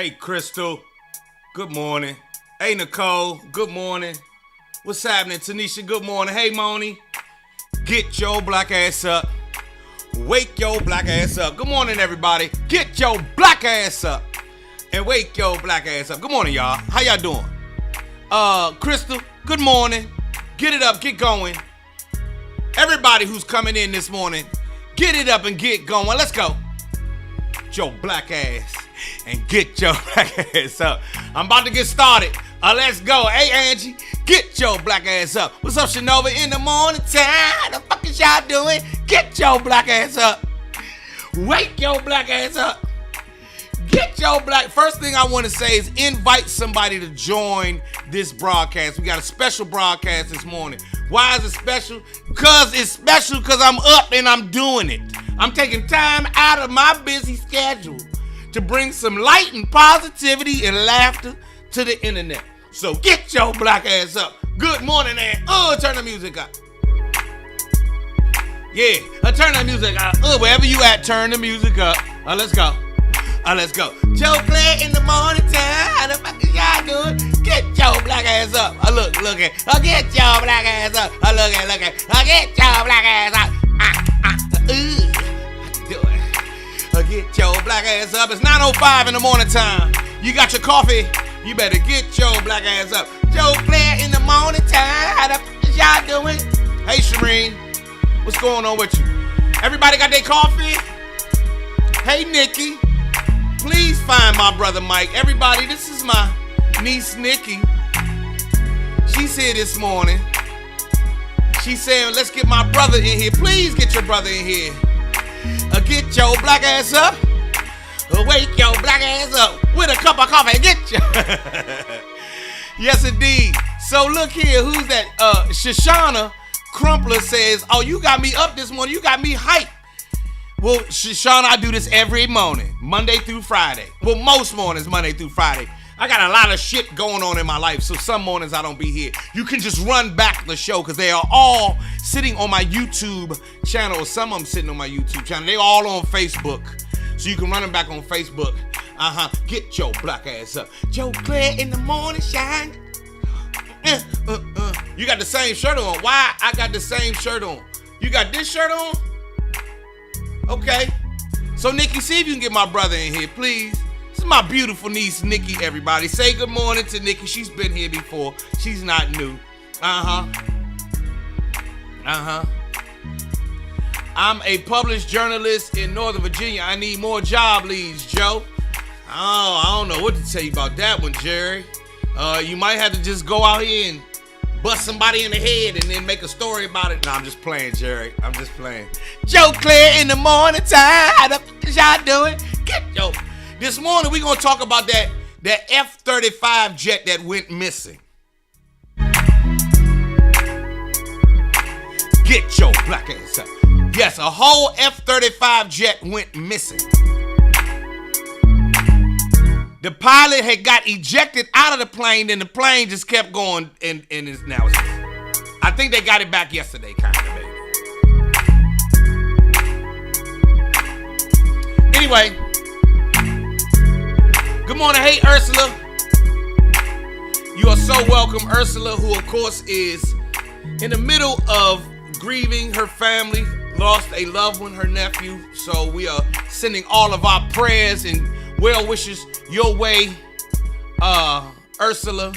Hey, Crystal. Good morning. Hey, Nicole. Good morning. What's happening, Tanisha? Good morning. Hey, Moni. Get your black ass up. Wake your black ass up. Good morning, everybody. Get your black ass up and wake your black ass up. Good morning, y'all. How y'all doing? Crystal, good morning. Get it up, get going. Everybody who's coming in this morning, get it up and get going. Let's go. Get your black ass and get your black ass up. I'm about to get started. Let's go. Hey, Angie, get your black ass up. What's up, Shanova? In the morning time, the fuck is y'all doing? Get your black ass up. Wake your black ass up. Get your black. First thing I want to say is invite somebody to join this broadcast. We got a special broadcast this morning. Why is it special? Because it's special because I'm up and I'm doing it. I'm taking time out of my busy schedule to bring some light and positivity and laughter to the internet. So get your black ass up. Good morning, and turn the music up. Yeah, turn the music up. Wherever you at, turn the music up. Let's go. Let's go. Joe Clair in the morning time. How the fuck is y'all doing? Get your black ass up. Look at. Get your black ass up. Look at. Get your black ass up. Get your black ass up. It's 9:05 in the morning time. You got your coffee? You better get your black ass up. Joe Clair in the morning time. How the fuck is y'all doing? Hey, Shireen. What's going on with you? Everybody got their coffee? Hey, Nikki. Please find my brother Mike. Everybody, this is my niece Nikki. She's here this morning. She's saying, let's get my brother in here. Please get your brother in here. Get your black ass up. Wake your black ass up with a cup of coffee. Get your... Yes, indeed. So look here. Who's that? Shoshana Crumpler says, oh, you got me up this morning. You got me hyped. Well, Shoshana, I do this every morning, Monday through Friday. Well, most mornings, Monday through Friday. I got a lot of shit going on in my life, so some mornings I don't be here. You can just run back the show because they are all sitting on my YouTube channel, or some of them sitting on my YouTube channel. They all on Facebook, so you can run them back on Facebook. Get your black ass up. Joe Clair in the morning shine. You got the same shirt on. Why I got the same shirt on? You got this shirt on? Okay. So, Nikki, see if you can get my brother in here, please. This is my beautiful niece, Nikki, everybody. Say good morning to Nikki. She's been here before. She's not new. I'm a published journalist in Northern Virginia. I need more job leads, Joe. Oh, I don't know what to tell you about that one, Jerry. You might have to just go out here and bust somebody in the head and then make a story about it. No, I'm just playing, Jerry. I'm just playing. Joe Clair in the morning time. How the fuck is y'all doing? Get yo. This morning we gonna talk about that F-35 jet that went missing. Get your black ass up. Yes, a whole F-35 jet went missing. The pilot had got ejected out of the plane, and the plane just kept going, and it's now. I think they got it back yesterday, kind of, baby. Anyway, good morning. Hey, Ursula. You are so welcome, Ursula, who, of course, is in the middle of grieving. Her family lost a loved one, her nephew. So we are sending all of our prayers and well wishes your way, Ursula,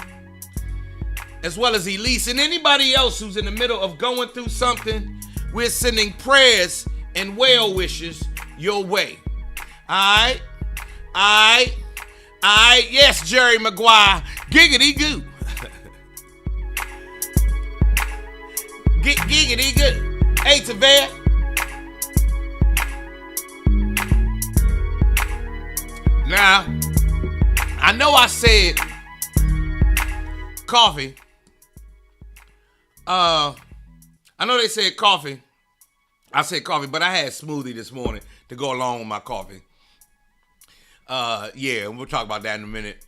as well as Elise, and anybody else who's in the middle of going through something. We're sending prayers and well wishes your way. All right. Yes, Jerry Maguire. Giggity goo. Giggity goo. Hey, Tavere. Now, I know I said coffee. I know they said coffee. I said coffee, but I had smoothie this morning to go along with my coffee. Yeah, we'll talk about that in a minute.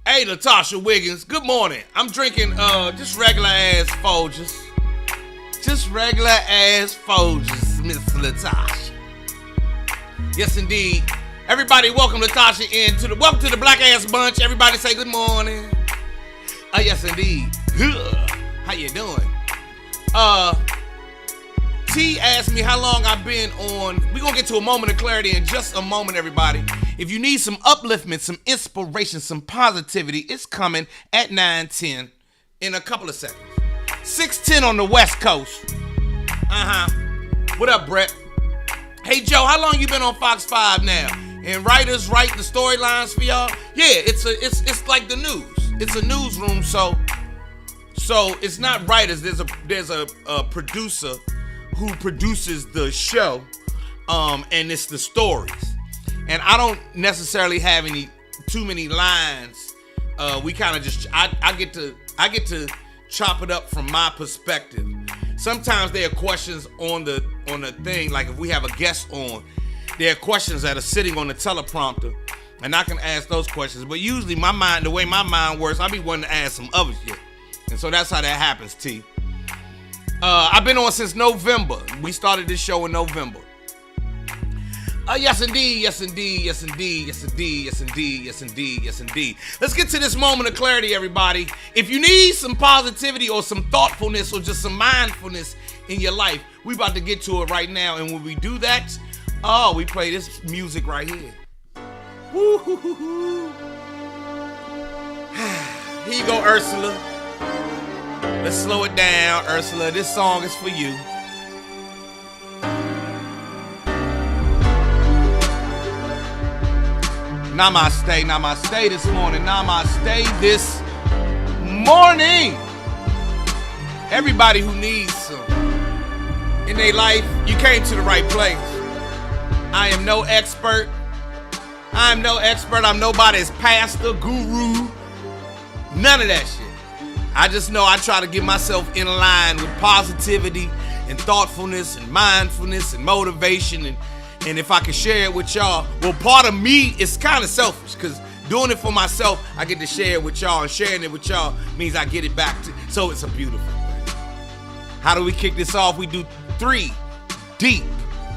Hey, Latasha Wiggins, good morning. I'm drinking just regular ass Folgers. Just regular ass Folgers, Miss Latasha. Yes, indeed. Everybody, welcome Latasha welcome to the Black Ass Bunch. Everybody say good morning. Yes indeed. How you doing? T asked me how long I've been on. We're gonna get to a moment of clarity in just a moment, everybody. If you need some upliftment, some inspiration, some positivity, it's coming at 9:10 in a couple of seconds. 6:10 on the West Coast. What up, Brett? Hey Joe, how long you been on Fox 5 now? And writers write the storylines for y'all? Yeah, it's like the news. It's a newsroom, so it's not writers. There's a producer who produces the show, and it's the stories. And I don't necessarily have too many lines. We kind of just I get to chop it up from my perspective. Sometimes there are questions on the thing, like if we have a guest on, there are questions that are sitting on the teleprompter, and I can ask those questions. But usually the way my mind works, I be wanting to ask some other shit. And so that's how that happens, T. I've been on since November. We started this show in November. Yes indeed, yes indeed, yes indeed, yes indeed, yes indeed, yes indeed, yes indeed. Let's get to this moment of clarity, everybody. If you need some positivity or some thoughtfulness or just some mindfulness in your life, we about to get to it right now. And when we do that, we play this music right here. Woo-hoo-hoo-hoo. Here you go, Ursula. Let's slow it down, Ursula. This song is for you. Namaste, namaste this morning. Namaste this morning. Everybody who needs some in their life, you came to the right place. I am no expert. I'm nobody's pastor, guru. None of that shit. I just know I try to get myself in line with positivity and thoughtfulness and mindfulness and motivation. And if I can share it with y'all, well, part of me is kind of selfish because doing it for myself, I get to share it with y'all. And sharing it with y'all means I get it back. So it's a beautiful thing. How do we kick this off? We do 3 deep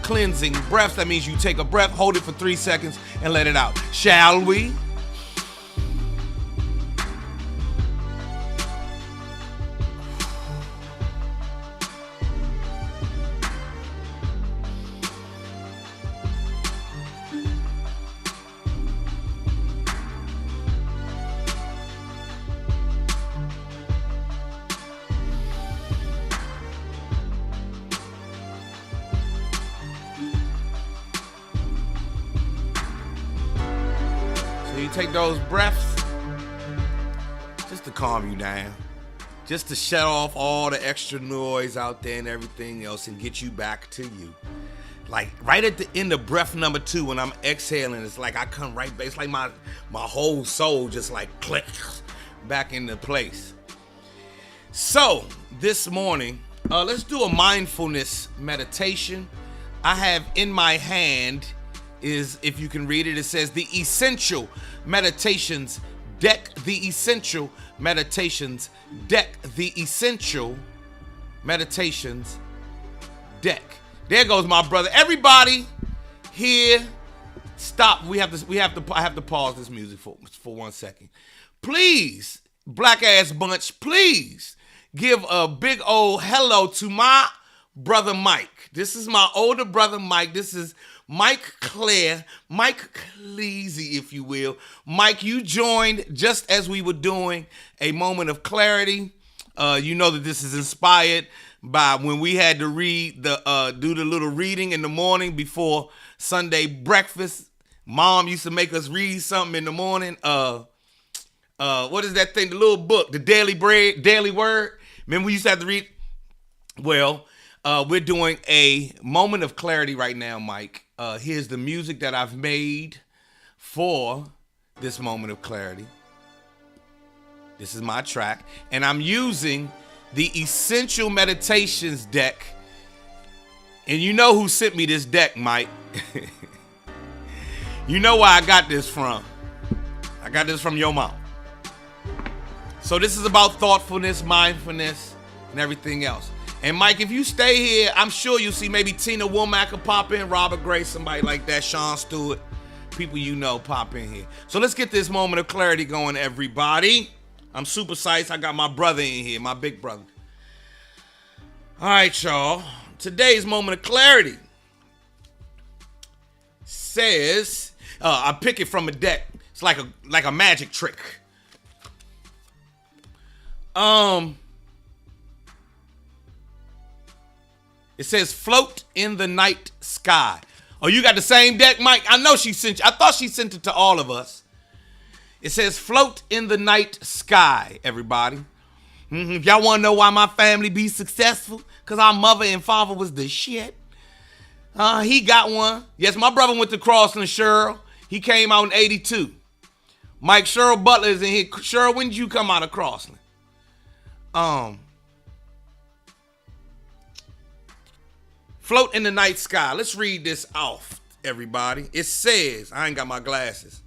cleansing breaths. That means you take a breath, hold it for 3 seconds, and let it out. Shall we? Take those breaths just to calm you down, just to shut off all the extra noise out there and everything else and get you back to you. Like right at the end of breath number 2, when I'm exhaling, it's like I come right back. It's like my whole soul just like clicks back into place. So this morning, let's do a mindfulness meditation. I have in my hand is, if you can read it, it says the Essential Meditations Deck. The Essential Meditations Deck. The Essential Meditations Deck. There goes my brother. Everybody here, stop. I have to pause this music for 1 second. Please, Black Ass Bunch, please give a big old hello to my brother Mike. This is my older brother Mike. This is Mike Clair, Mike Cleezy, if you will. Mike, you joined just as we were doing a moment of clarity. You know that this is inspired by when we had to do the little reading in the morning before Sunday breakfast. Mom used to make us read something in the morning. What is that thing? The little book, the Daily Word. Remember we used to have to read? Well, we're doing a moment of clarity right now, Mike. Here's the music that I've made for this moment of clarity. This is my track. And I'm using the Essential Meditations deck. And you know who sent me this deck, Mike. You know where I got this from. I got this from your mom. So this is about thoughtfulness, mindfulness, and everything else. And Mike, if you stay here, I'm sure you'll see maybe Tina Womack will pop in, Robert Gray, somebody like that, Sean Stewart, people you know pop in here. So let's get this moment of clarity going, everybody. I'm super psyched. I got my brother in here, my big brother. All right, y'all. Today's moment of clarity says, I pick it from a deck. It's like a magic trick. It says float in the night sky. Oh, you got the same deck, Mike? I know she sent you. I thought she sent it to all of us. It says float in the night sky, everybody. If y'all want to know why my family be successful, because our mother and father was the shit. He got one. Yes, my brother went to Crossland, Cheryl. He came out in 82. Mike, Cheryl Butler is in here. Cheryl, when did you come out of Crossland? Float in the night sky. Let's read this off, everybody. It says, I ain't got my glasses.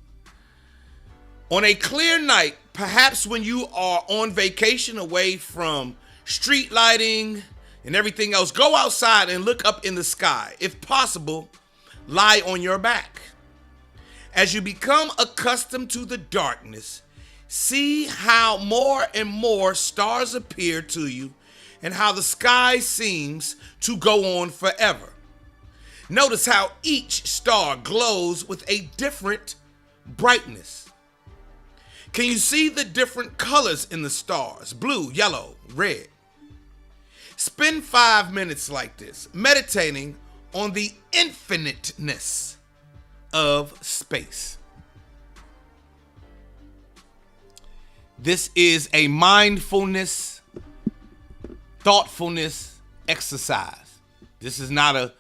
On a clear night, perhaps when you are on vacation away from street lighting and everything else, go outside and look up in the sky. If possible, lie on your back. As you become accustomed to the darkness, see how more and more stars appear to you and how the sky seems to go on forever. Notice how each star glows with a different brightness. Can you see the different colors in the stars? Blue, yellow, red. Spend 5 minutes like this, meditating on the infiniteness of space. This is a mindfulness, thoughtfulness exercise. This is not a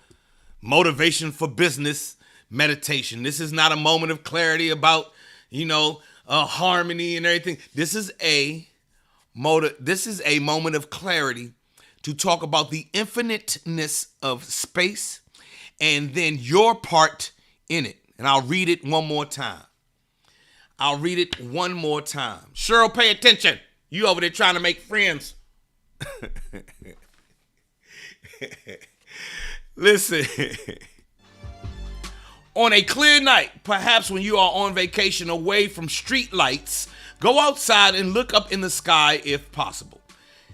motivation for business meditation. This is not a moment of clarity about, harmony and everything. This is a moment of clarity to talk about the infiniteness of space and then your part in it. And I'll read it one more time. Cheryl, pay attention. You over there trying to make friends. Listen. On a clear night, perhaps when you are on vacation away from street lights, go outside and look up in the sky if possible.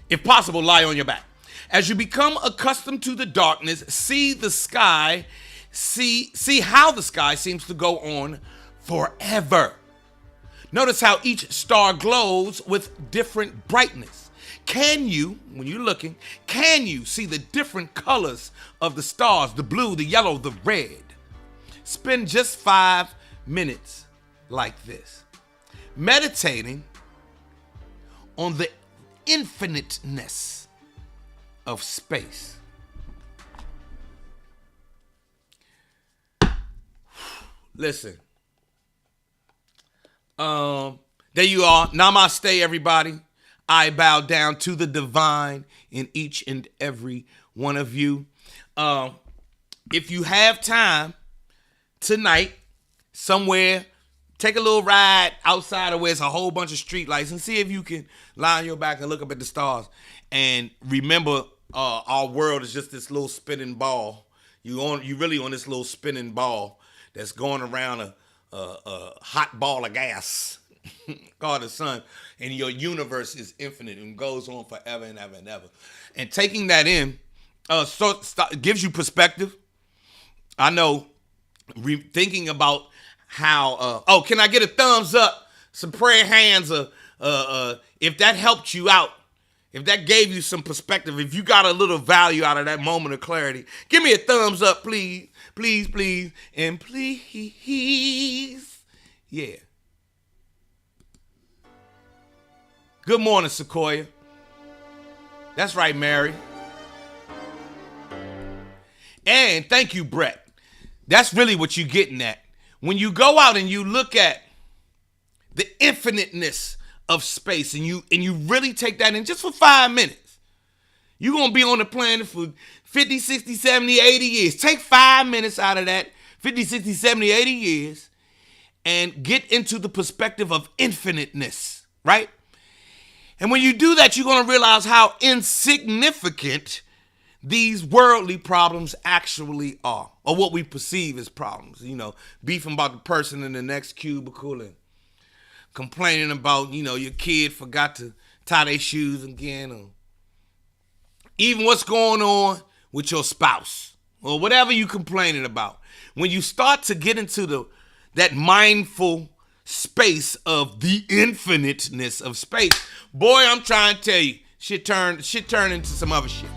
If possible, lie on your back. As you become accustomed to the darkness, see the sky, see how the sky seems to go on forever. Notice how each star glows with different brightness. When you're looking, can you see the different colors of the stars, the blue, the yellow, the red? Spend just 5 minutes like this, meditating on the infiniteness of space. Listen. There you are. Namaste, everybody. I bow down to the divine in each and every one of you. If you have time tonight, somewhere, take a little ride outside of where it's a whole bunch of street lights and see if you can lie on your back and look up at the stars. And remember, our world is just this little spinning ball. You really on this little spinning ball that's going around a hot ball of gas called the sun, and your universe is infinite and goes on forever and ever and ever. And taking that in gives you perspective. I know, thinking about how can I get a thumbs up, some prayer hands, if that helped you out, if that gave you some perspective, if you got a little value out of that moment of clarity, give me a thumbs up, please. Please, please, and please. Yeah. Good morning, Sequoia. That's right, Mary. And thank you, Brett. That's really what you're getting at. When you go out and you look at the infiniteness of space and you really take that in just for 5 minutes, you're going to be on the planet for 50, 60, 70, 80 years. Take 5 minutes out of that 50, 60, 70, 80 years and get into the perspective of infiniteness, right? And when you do that, you're going to realize how insignificant these worldly problems actually are, or what we perceive as problems. You know, beefing about the person in the next cubicle and complaining about, you know, your kid forgot to tie their shoes again, or even what's going on with your spouse or whatever you complaining about. When you start to get into that mindful space of the infiniteness of space, boy, I'm trying to tell you, shit turn into some other shit.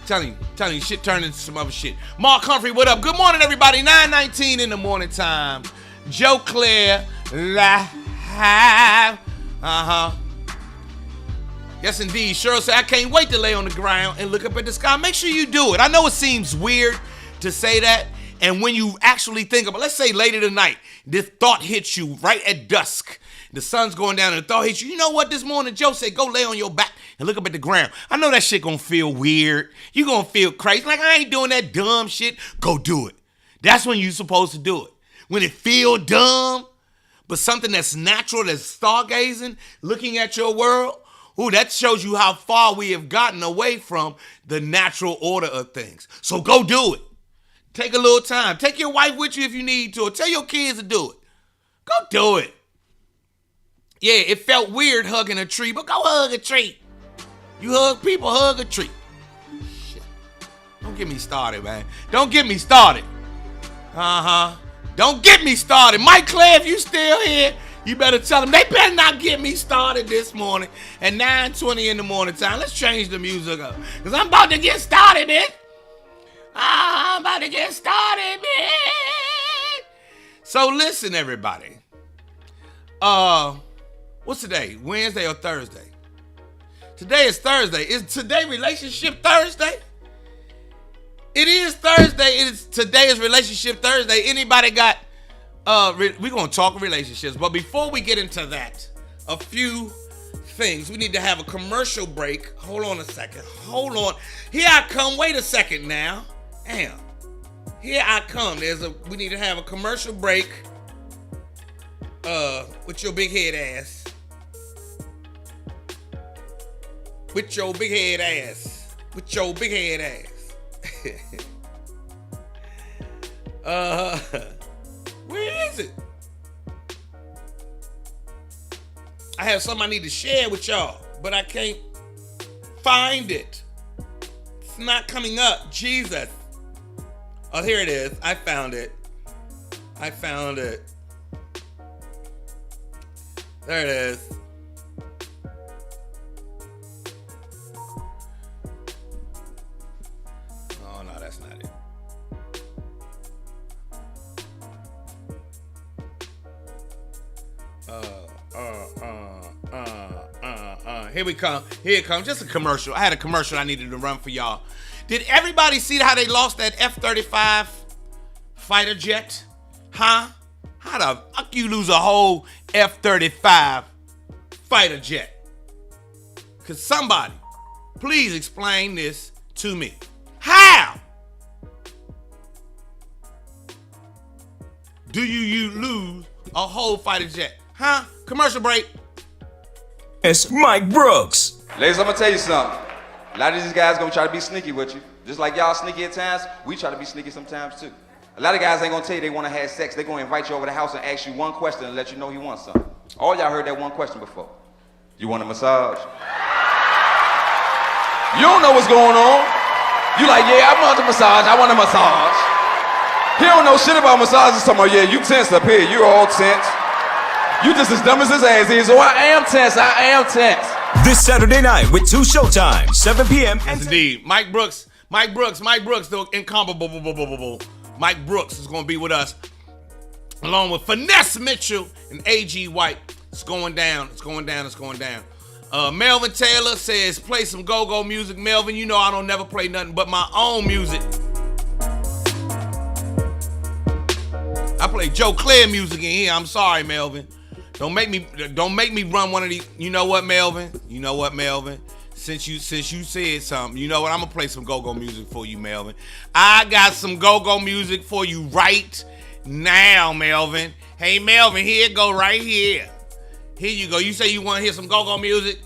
Telling you, shit turned into some other shit. Mark Humphrey, what up? Good morning, everybody. 9:19 in the morning time. Joe Clair, live. Yes, indeed. Cheryl said, I can't wait to lay on the ground and look up at the sky. Make sure you do it. I know it seems weird to say that. And when you actually think about, let's say later tonight, this thought hits you right at dusk. The sun's going down and the thought hits you. You know what? This morning, Joe said, go lay on your back and look up at the ground. I know that shit gonna feel weird. You gonna feel crazy. Like, I ain't doing that dumb shit. Go do it. That's when you're supposed to do it. When it feel dumb, but something that's natural, that's stargazing, looking at your world, ooh, that shows you how far we have gotten away from the natural order of things. So go do it. Take a little time. Take your wife with you if you need to, or tell your kids to do it. Go do it. Yeah, it felt weird hugging a tree, but go hug a tree. You hug people, hug a tree. Shit. Don't get me started, man. Don't get me started. Don't get me started. Mike Clair, if you still here, you better tell them they better not get me started this morning at 9:20 in the morning time. Let's change the music up, because I'm about to get started, man. I'm about to get started, man. So listen, everybody. What's today? Wednesday or Thursday? Today is Thursday. Is today Relationship Thursday? It is Thursday. Today is Relationship Thursday. Anybody got, we're going to talk relationships. But before we get into that, a few things. We need to have a commercial break. Hold on a second. Hold on. Here I come. Wait a second now. Damn. Here I come. We need to have a commercial break. With your big head ass. With your big head ass. With your big head ass. Where is it? I have something I need to share with y'all, but I can't find it. It's not coming up. Jesus. Oh, here it is. I found it. There it is. Oh, no, that's not it. Here we come. Here it comes. Just a commercial. I had a commercial I needed to run for y'all. Did everybody see how they lost that F-35 fighter jet? Huh? How the fuck you lose a whole F-35 fighter jet? Could somebody please explain this to me? How do you lose a whole fighter jet? Huh? Commercial break. It's Mike Brooks. Ladies, I'm gonna tell you something. A lot of these guys gonna try to be sneaky with you. Just like y'all sneaky at times, we try to be sneaky sometimes too. A lot of guys ain't gonna tell you they wanna have sex. They gonna invite you over to the house and ask you one question and let you know you want something. All y'all heard that one question before. You want a massage? You don't know what's going on. You like, yeah, I want a massage. I want a massage. He don't know shit about massages. Talking about, yeah, you tense up here. You all tense. You just as dumb as his ass is. So I am tense. This Saturday night with 2 Showtime, 7 p.m. Yes, indeed. Mike Brooks, the incomparable Mike Brooks is going to be with us, along with Finesse Mitchell and A.G. White. It's going down. Melvin Taylor says, play some go-go music. Melvin, you know I don't never play nothing but my own music. I play Joe Clair music in here. I'm sorry, Melvin. Don't make me run one of these. You know what, Melvin? Since you said something, you know what? I'm gonna play some go-go music for you, Melvin. I got some go-go music for you right now, Melvin. Hey, Melvin, here it go right here. Here you go. You say you want to hear some go-go music?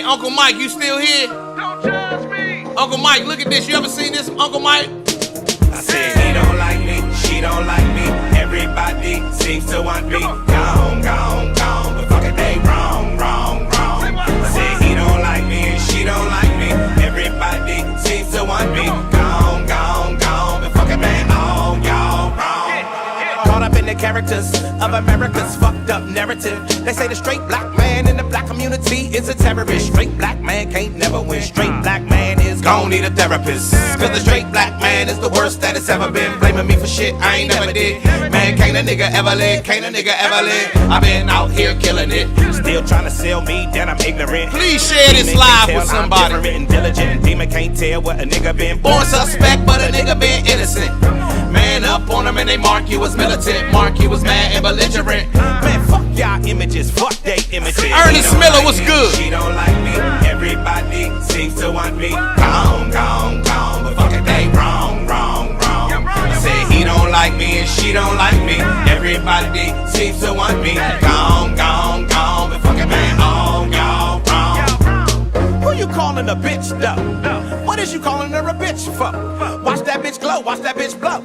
Hey, Uncle Mike, you still here? Don't judge me. Uncle Mike, look at this. You ever seen this, Uncle Mike? I said he don't like me, she don't like me. Everybody seems to want me. Gone, gone, gone. But fuck it, they wrong, wrong, wrong. I said he don't like me and she don't like me. Everybody seems to want me. Gone, gone, gone. But fuck it, man, all y'all wrong. Caught up in the characters of America's fucked up narrative. They say the straight black man in the black community is a terrorist. Straight black man can't never win. Straight black man is gon' need a therapist. Cause the straight black man is the worst that it's ever been. Blaming me for shit I ain't never did. Man, can't a nigga ever live, can't a nigga ever live. I've been out here killing it. Still trying to sell me, then I'm ignorant. Please share this live with somebody. I'm different and diligent. Demon can't tell what a nigga been. Born suspect, but a nigga been innocent. Man up on him and they mark you as militant. Mark you as mad and belligerent. Man, fuck y'all images, fuck they images. Ernest Miller was good. She don't like me, everybody seems to want me. Gone, gone, gone, but fuck it, they wrong, wrong, wrong. I say he don't like me and she don't like me. Everybody seems to want me. Gone, gone, gone, but fuck it, man, all y'all wrong. Who you calling a bitch though? What is you calling her a bitch for? Watch that bitch glow, watch that bitch blow.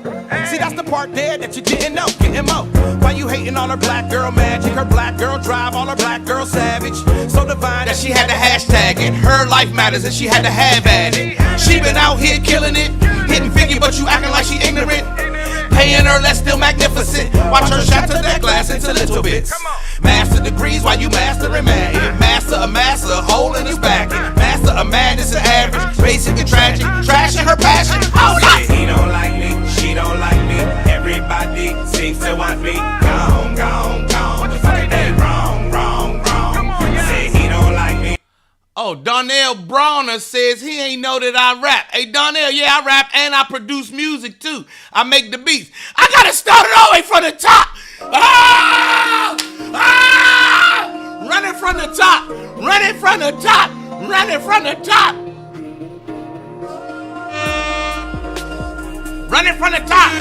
See, that's the part there that you didn't know. Getting mo. Why you hating on her black girl magic? Her black girl drive, all her black girl savage. So divine That she had the hashtag it. Her life matters and she had to have at it. She been out here killing it. Hitting 50, but you acting like she ignorant. Paying her less, still magnificent. Watch her shatter that glass into little bits. Master degrees while you mastering mad. Master a master, hole in his back. Master of madness and average. Basic and tragic. Trashing her passion. Oh, he don't like me, she don't like me. Everybody seems to want me. Gone, gone, gone. The fuck they wrong, wrong, wrong. Say he don't like me. Oh, Donnell Brawner says he ain't know that I rap. Hey, Donnell, yeah, I rap and I produce music too. I make the beats. I gotta start it all the way from the top. Ah! Ah! Running from the top. Running from the top. Running from the top. Running from the top.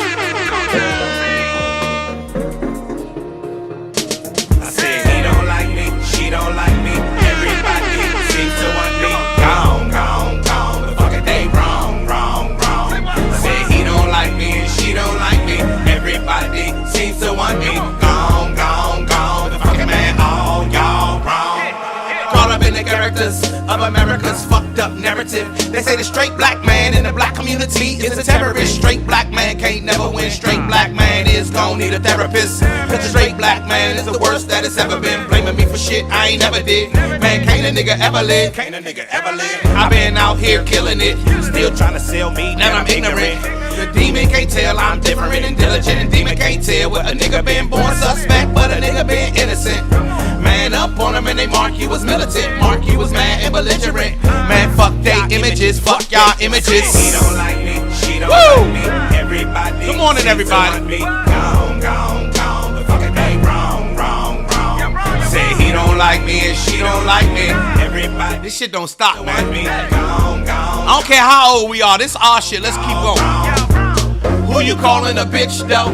I said he don't like me, she don't like me. Everybody seems to want me. Gone, gone, gone. The fuck it, they wrong, wrong, wrong. I said he don't like me and she don't like me. Everybody seems to want me. Gone, gone, gone. The fucking man, all y'all wrong. Caught up in the characters of America's fucked up narrative. They say the straight black man in the black community is a terrorist. Straight black man can't never win. Straight black man is gon' need a therapist. Cause the straight black man is the worst that it's ever been. Blaming me for shit I ain't never did. Man, can't a nigga ever live. Can't a nigga ever live. I been out here killing it. Still trying to sell me, Now I'm ignorant. The demon can't tell I'm different and diligent. And demon can't tell what a nigga been born suspect, but a nigga been innocent. Man up on him and they mark you as militant. Mark you as mad and belligerent. Man, fuck they images, fuck y'all images. He don't like me, she don't Woo! like me. Everybody. Good morning, everybody. Me. Gone, gone, gone. But fuck it, they wrong, wrong, wrong. Say he don't like me and she don't like me. Everybody. This shit don't stop, want man. me. Gone, gone. I don't care how old we are. This our shit. Let's keep going. Who you calling a bitch though?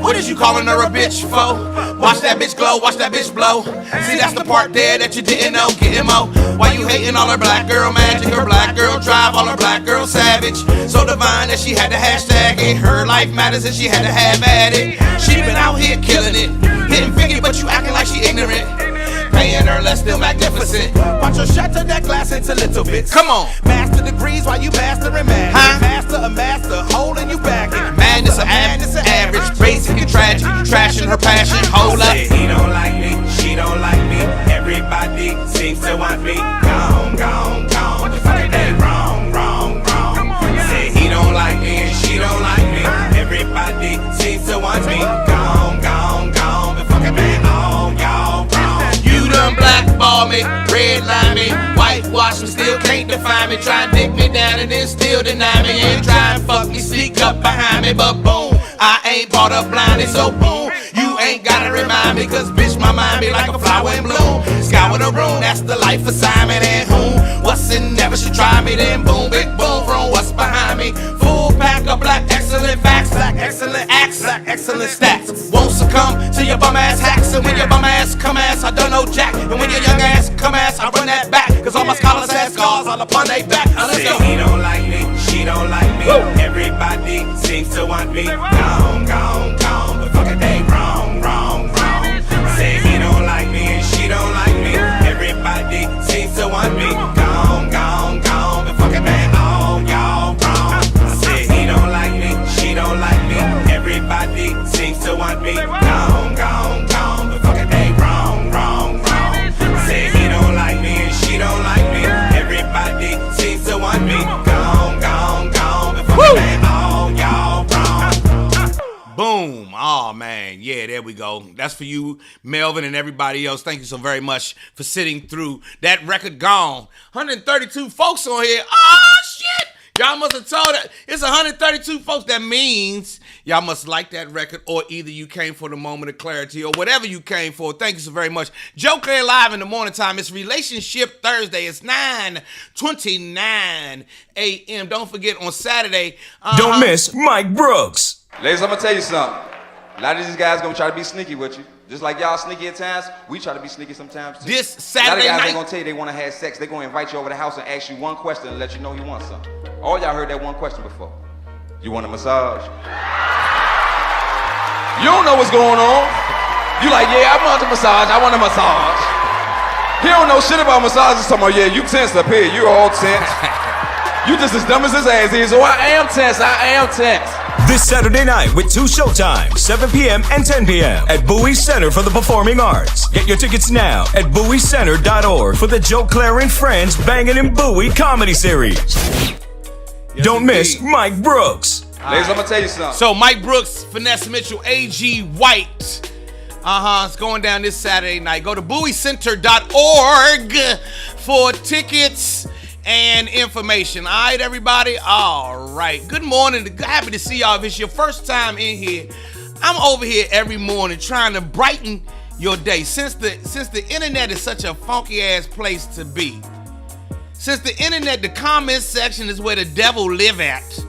What is you calling her a bitch for? Watch that bitch glow, watch that bitch blow. See, that's the part there that you didn't know. Getting mo. Why you hating all her black girl magic? Her black girl drive, all her black girl savage. So divine that she had the hashtag it. Her life matters and she had to have at it. She been out here killing it. Hitting 50, but you acting like she ignorant. Paying her less, still magnificent. Watch her shatter that glass into little bits. Come on. Master degrees while you mastering mad. Huh? Master a master, holding you back. Madness of average, basic and tragic. Trashing her passion, hold up. He don't like me, she don't like me. Everybody seems to want me. Gone, gone, gone. What the fuck they wrong, wrong, wrong. Say he don't like me and she don't like me. Everybody seems to want me. Gone, gone, gone. The fucking man, all y'all wrong. You done blackball me, redline me, whitewash me, still can't define me. Try and dick me down and then still deny me. And try and fuck me, sneak up behind me, but boom, I ain't bought up blindly, so boom, you ain't gotta remind me, cause bitch, my mind be like a flower in bloom. Scour the room, that's the life assignment. And whom, what's in never should try me, then boom, big boom from what's behind me. Full pack of black excellent facts, black excellent acts, black excellent stats. Won't succumb to your bum ass hacks, and when your bum ass come ass, I don't know jack. And when your young ass come ass, I run that back, cause all my upon their back. Let's Say go. he don't like me, she don't like me. Everybody seems to want me. Gone, gone, gone. But fuck it, they wrong, wrong, wrong. Say he don't like me and she don't like me. Everybody seems to want me. Gone, gone, gone. But fuck it, they all y'all wrong. I say he don't like me, she don't like me. Everybody seems to want me. Gone, gone, gone. But fuck it, they wrong, wrong, wrong. Say he don't like me and she don't like me. Everybody seems to want me. Gone, gone, gone. But fuck it, they all y'all wrong. Boom. Oh, man. Yeah, there we go. That's for you, Melvin, and everybody else. Thank you so very much for sitting through that record. Gone. 132 folks on here. Oh, shit. Y'all must have told it. It's 132 folks. That means y'all must like that record, or either you came for the moment of clarity or whatever you came for. Thank you so very much. Joe Clair live in the morning time. It's Relationship Thursday. It's 9:29 a.m. Don't forget on Saturday. Don't miss Mike Brooks. Ladies, I'm gonna tell you something. A lot of these guys gonna try to be sneaky with you. Just like y'all sneaky at times, we try to be sneaky sometimes too. This A lot of Saturday guys night. ain't gonna tell you they wanna have sex. They gonna invite you over the house and ask you one question and let you know you want something. All y'all heard that one question before. You want a massage? You don't know what's going on. You like, yeah, I want a massage. I want a massage. He don't know shit about massages. Talking about, yeah, you tense up here. You all tense. You just as dumb as his ass is. So I am tense. I am tense. This Saturday night with 2 showtimes, 7 p.m. and 10 p.m. at Bowie Center for the Performing Arts. Get your tickets now at BowieCenter.org for the Joe Clair and Friends Bangin' in Bowie comedy series. Yes, Don't miss indeed. Mike Brooks. Ladies, I'm gonna tell you something. So Mike Brooks, Finesse Mitchell, A.G. White. It's going down this Saturday night. Go to BowieCenter.org for tickets and information. All right, everybody? All right. Good morning. Happy to see y'all. If it's your first time in here, I'm over here every morning trying to brighten your day. Since the internet is such a funky ass place to be. Since the internet, the comment section is where the devil live at.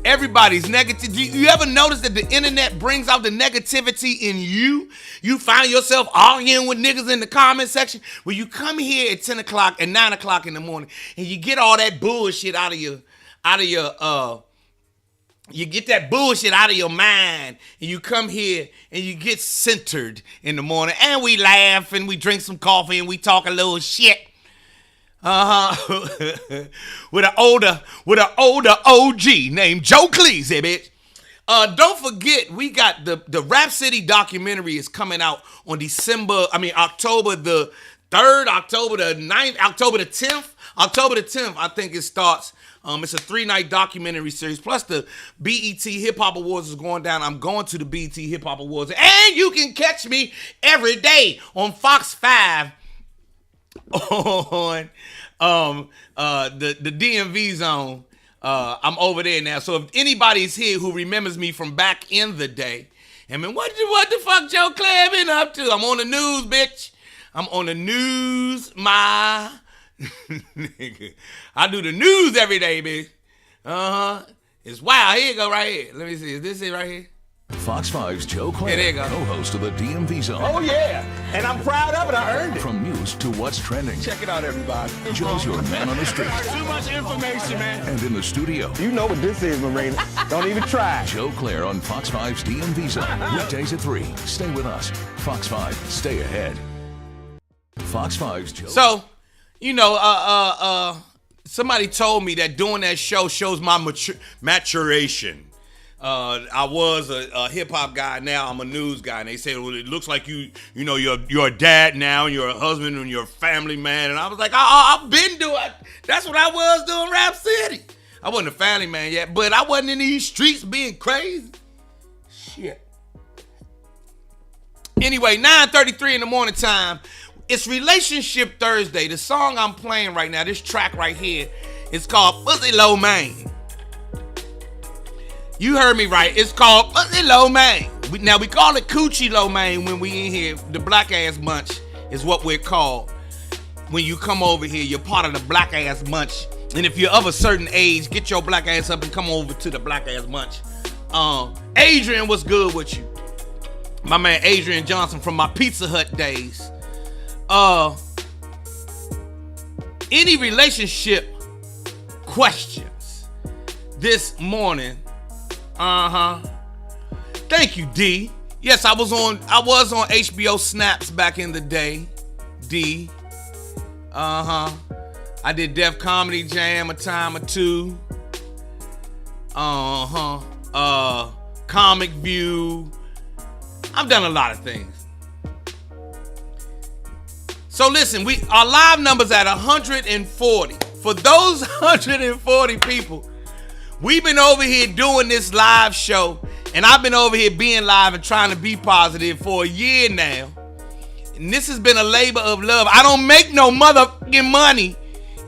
Everybody's negative. Do you ever notice that the internet brings out the negativity in you? You find yourself arguing with niggas in the comment section. Well, you come here at 10 o'clock and 9 o'clock in the morning and you get all that bullshit out of your you get that bullshit out of your mind and you come here and you get centered in the morning and we laugh and we drink some coffee and we talk a little shit. with an older OG named Joe Cleezy, bitch. Don't forget, we got the Rap City documentary is coming out on October the 3rd, October the 9th, October the 10th. October the 10th, I think it starts. It's a 3-night documentary series. Plus the BET Hip Hop Awards is going down. I'm going to the BET Hip Hop Awards. And you can catch me every day on Fox 5 on the DMV zone. I'm over there now. So if anybody's here who remembers me from back in the day, I mean, what the fuck Joe Clair been up to? I'm on the news, bitch. I'm on the news, my nigga. I do the news every day, bitch. It's wild. Here you go, right here. Let me see. Is this it right here? Fox 5's Joe Clair, Yeah, there you go. co-host of the DMV Zone. Oh yeah, and I'm proud of it. I earned it. From news to what's trending, Check it out, everybody. Joe's your man on the street. Too much information, man. And in the studio, You know what this is, Marina. Don't even try. Joe Clair on Fox 5's DMV Zone. Weekdays at 3. Stay with us. Fox 5, stay ahead. Fox 5's Joe. So, somebody told me that doing that show shows my maturation. I was a hip hop guy. Now I'm a news guy. And they said, well, it looks like you're a dad now, and you're a husband, and you're a family man. And I was like, I've been doing. That's what I was doing, Rap City. I wasn't a family man yet, but I wasn't in these streets being crazy. Shit. Anyway, 9:33 in the morning time. It's Relationship Thursday. The song I'm playing right now, this track right here, is called Pussy Lo Mein. You heard me right. It's called Pussy Lo Mein. Now, we call it Coochie Lo Mein when we in here. The black ass bunch is what we're called. When you come over here, you're part of the black ass bunch. And if you're of a certain age, get your black ass up and come over to the black ass bunch. Adrian, what's good with you? My man Adrian Johnson from my Pizza Hut days. any relationship questions this morning. Thank you, D. Yes, I was on HBO Snaps back in the day, D. I did Def Comedy Jam a time or two. Comic View. I've done a lot of things. So listen, our live number's at 140. For those 140 people, we've been over here doing this live show, and I've been over here being live and trying to be positive for a year now. And this has been a labor of love. I don't make no motherfucking money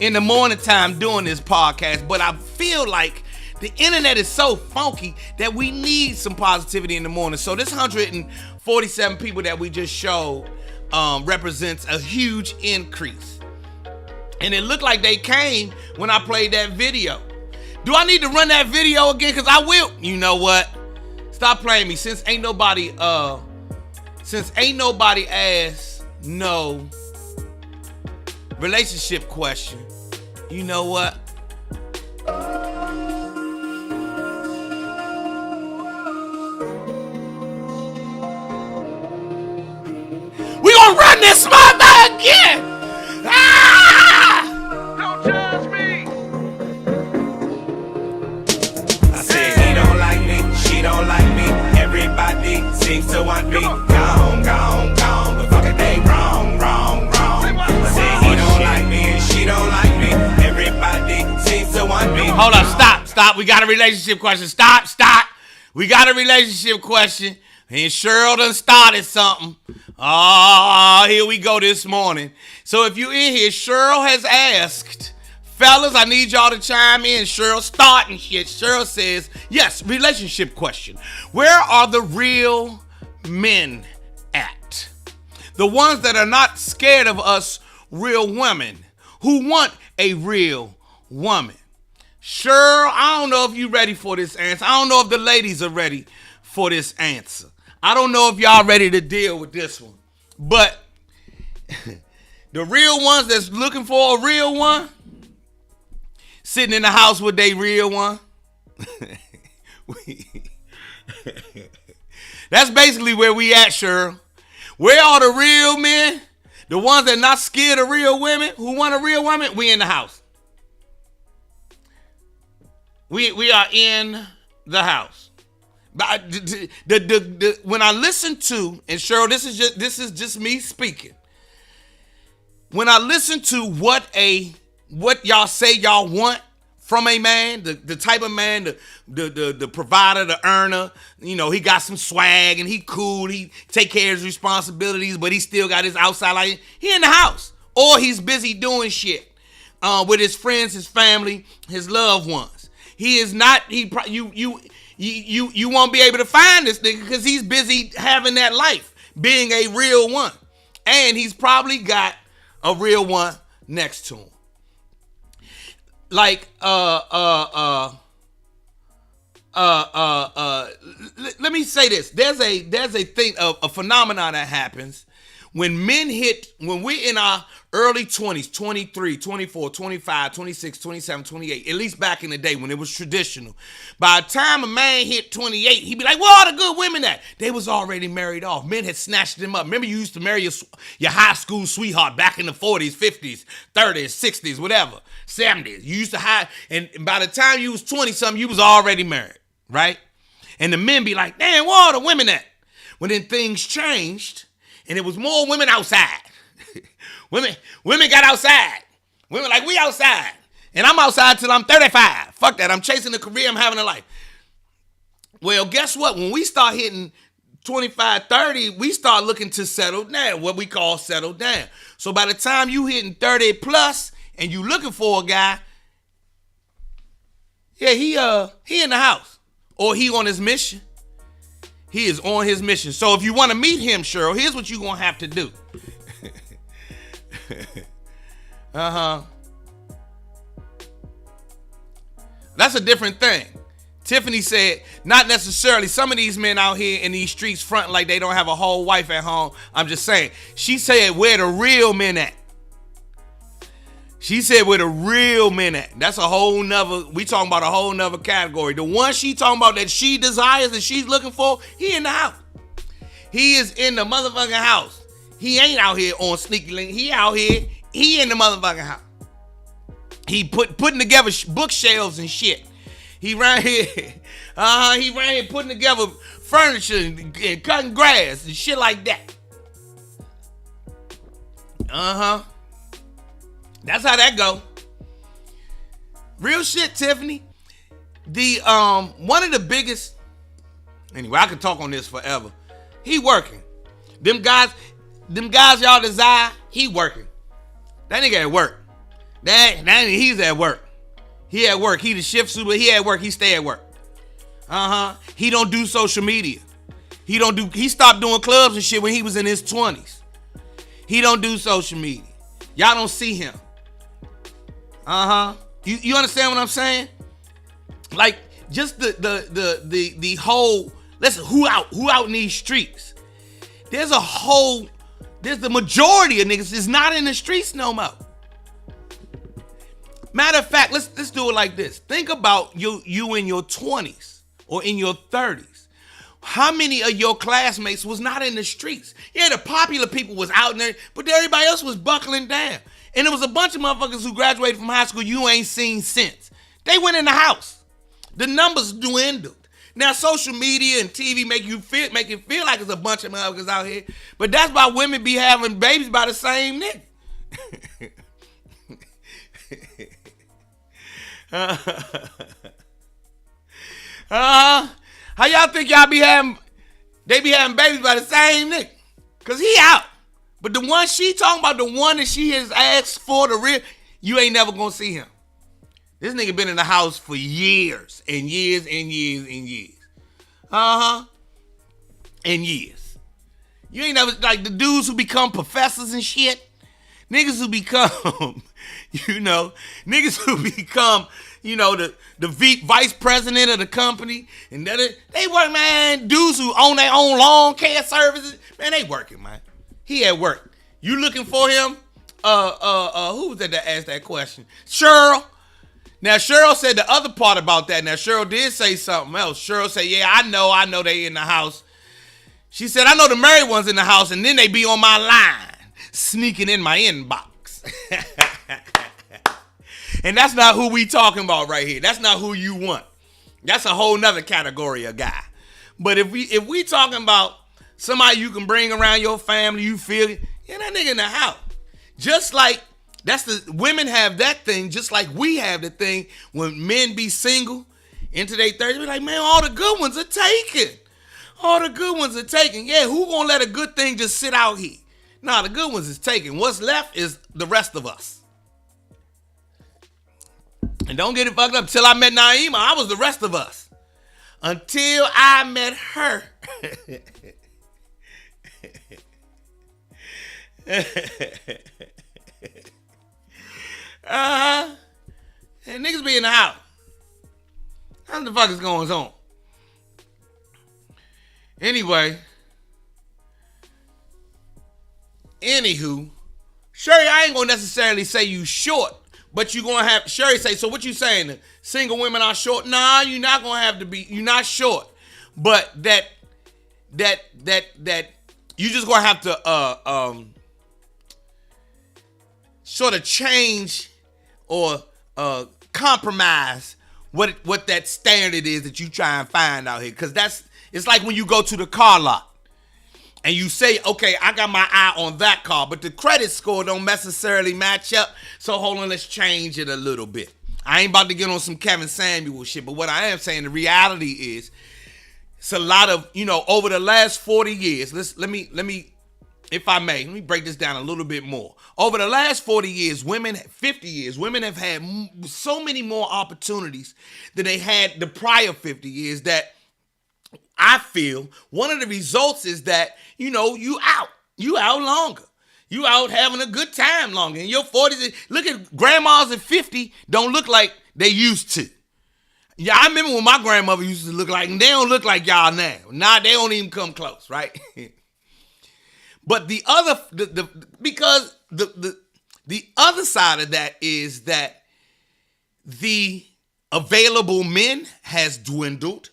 in the morning time doing this podcast, but I feel like the internet is so funky that we need some positivity in the morning. So this 147 people that we just showed represents a huge increase. And it looked like they came when I played that video. Do I need to run that video again? Because I will. You know what? Stop playing me. Since ain't nobody asked no relationship question. You know what? We gonna run this mother again! Don't judge me. I said he don't like me, she don't like me. Everybody seems to want me. Gone, gone, gone. But fuck it, they wrong, wrong, wrong. I said he don't like me and she don't like me. Everybody seems to want me. Hold up, stop. We got a relationship question. Stop. We got a relationship question. And Cheryl done started something. Oh, here we go this morning. So if you in here, Cheryl has asked, fellas, I need y'all to chime in. Cheryl starting shit. Cheryl says, yes, relationship question. Where are the real men at? The ones that are not scared of us real women, who want a real woman. Cheryl, I don't know if you ready for this answer. I don't know if the ladies are ready for this answer. I don't know if y'all ready to deal with this one. But the real ones that's looking for a real one, sitting in the house with they real one. That's basically where we at, Cheryl. Where are the real men? The ones that not scared of real women, who want a real woman? We in the house. We are in the house. But when I listen to, and Cheryl, this is just me speaking. When I listen to what y'all say y'all want from a man, the type of man, the provider, the earner, you know, he got some swag and he cool, he take care of his responsibilities, but he still got his outside life. He in the house, or he's busy doing shit with his friends, his family, his loved ones. He is not. You won't be able to find this nigga because he's busy having that life, being a real one, and he's probably got a real one next to him. Like let me say this. There's a thing, a phenomenon that happens when we're in our early 20s, 23, 24, 25, 26, 27, 28, at least back in the day when it was traditional. By the time a man hit 28, he'd be like, where are the good women at? They was already married off. Men had snatched them up. Remember, you used to marry your high school sweetheart back in the 40s, 50s, 30s, 60s, whatever, 70s. You used to hide, and by the time you was 20-something, you was already married, right? And the men be like, damn, where are the women at? Well, then things changed, and it was more women outside. Women got outside. Women like, we outside. And I'm outside till I'm 35. Fuck that. I'm chasing a career. I'm having a life. Well, guess what? When we start hitting 25, 30, we start looking to settle down, what we call settle down. So by the time you hitting 30 plus and you looking for a guy, yeah, he in the house. Or he on his mission. He is on his mission. So if you want to meet him, Cheryl, here's what you're going to have to do. That's a different thing. Tiffany said, not necessarily. Some of these men out here in these streets front like they don't have a whole wife at home. I'm just saying. She said, where the real men at? She said where the real men at. That's a whole nother, we talking about a whole nother category. The one she talking about that she desires, that she's looking for, he in the house. He is in the motherfucking house. He ain't out here on sneaky link. He out here, he in the motherfucking house. He putting together bookshelves and shit. He right here, he right here putting together furniture and cutting grass and shit like that. That's how that go. Real shit, Tiffany. The one of the biggest. Anyway, I could talk on this forever. He working. Them guys y'all desire. He working. That nigga at work. He's at work. He at work. He the shift super. He at work. He stay at work. He don't do social media. He stopped doing clubs and shit when he was in his 20s. He don't do social media. Y'all don't see him. You understand what I'm saying? Like, just the whole, listen, who out in these streets? There's the majority of niggas is not in the streets no more. Matter of fact, let's do it like this. Think about you in your 20s or in your 30s. How many of your classmates was not in the streets? Yeah, the popular people was out there, but everybody else was buckling down. And there was a bunch of motherfuckers who graduated from high school you ain't seen since. They went in the house. The numbers dwindled. Now, social media and TV make it feel like it's a bunch of motherfuckers out here, but that's why women be having babies by the same nigga. How y'all think y'all be having? They be having babies by the same nigga, cause he out. But the one she talking about, the one that she has asked for, the real, you ain't never gonna see him. This nigga been in the house for years and years and years and years. And years. You ain't never, like the dudes who become professors and shit. Niggas who become, niggas who become, the vice president of the company. And they work, man. Dudes who own their own lawn care services. Man, they working, man. He at work. You looking for him? Who was that asked that question? Cheryl. Now, Cheryl said the other part about that. Now, Cheryl did say something else. Cheryl said, yeah, I know they in the house. She said, I know the married ones in the house, and then they be on my line, sneaking in my inbox. And that's not who we talking about right here. That's not who you want. That's a whole nother category of guy. But if we talking about somebody you can bring around your family, you feel it, yeah, that nigga in the house. Just like women have that thing, just like we have the thing when men be single into their 30s, be like, man, all the good ones are taken. All the good ones are taken. Yeah, who gonna let a good thing just sit out here? Nah, the good ones is taken. What's left is the rest of us. And don't get it fucked up. Till I met Naima, I was the rest of us. Until I met her. And niggas be in the house. How the fuck is going on? Anyway. Anywho. Sherry, I ain't gonna necessarily say you short, but you gonna have Sherry say, so what you saying? Single women are short? Nah, you're not gonna have to be, you're not short. But that you just gonna have to sort of change or compromise what that standard is that you try and find out here. Because it's like when you go to the car lot and you say, okay, I got my eye on that car, but the credit score don't necessarily match up. So hold on, let's change it a little bit. I ain't about to get on some Kevin Samuel shit, but what I am saying, the reality is, it's a lot of, over the last 40 years, let me, if I may, let me break this down a little bit more. Over the last 40 years, 50 years, women have had so many more opportunities than they had the prior 50 years that I feel one of the results is that, you out longer. You out having a good time longer. In your 40s, look at grandmas at 50 don't look like they used to. Yeah, I remember when my grandmother used to look like, and they don't look like y'all now. Nah, they don't even come close, right? But because the The other side of that is that the available men has dwindled,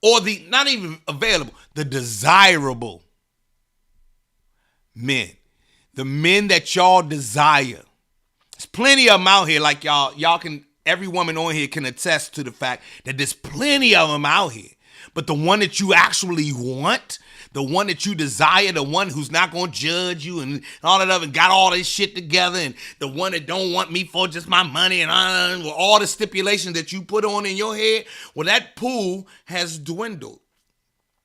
or the not even available, the desirable men, the men that y'all desire. There's plenty of them out here, like y'all can, every woman on here can attest to the fact that there's plenty of them out here. But the one that you actually want, the one that you desire, the one who's not going to judge you and all that other, and got all this shit together, and the one that don't want me for just my money and all the stipulations that you put on in your head, well, that pool has dwindled.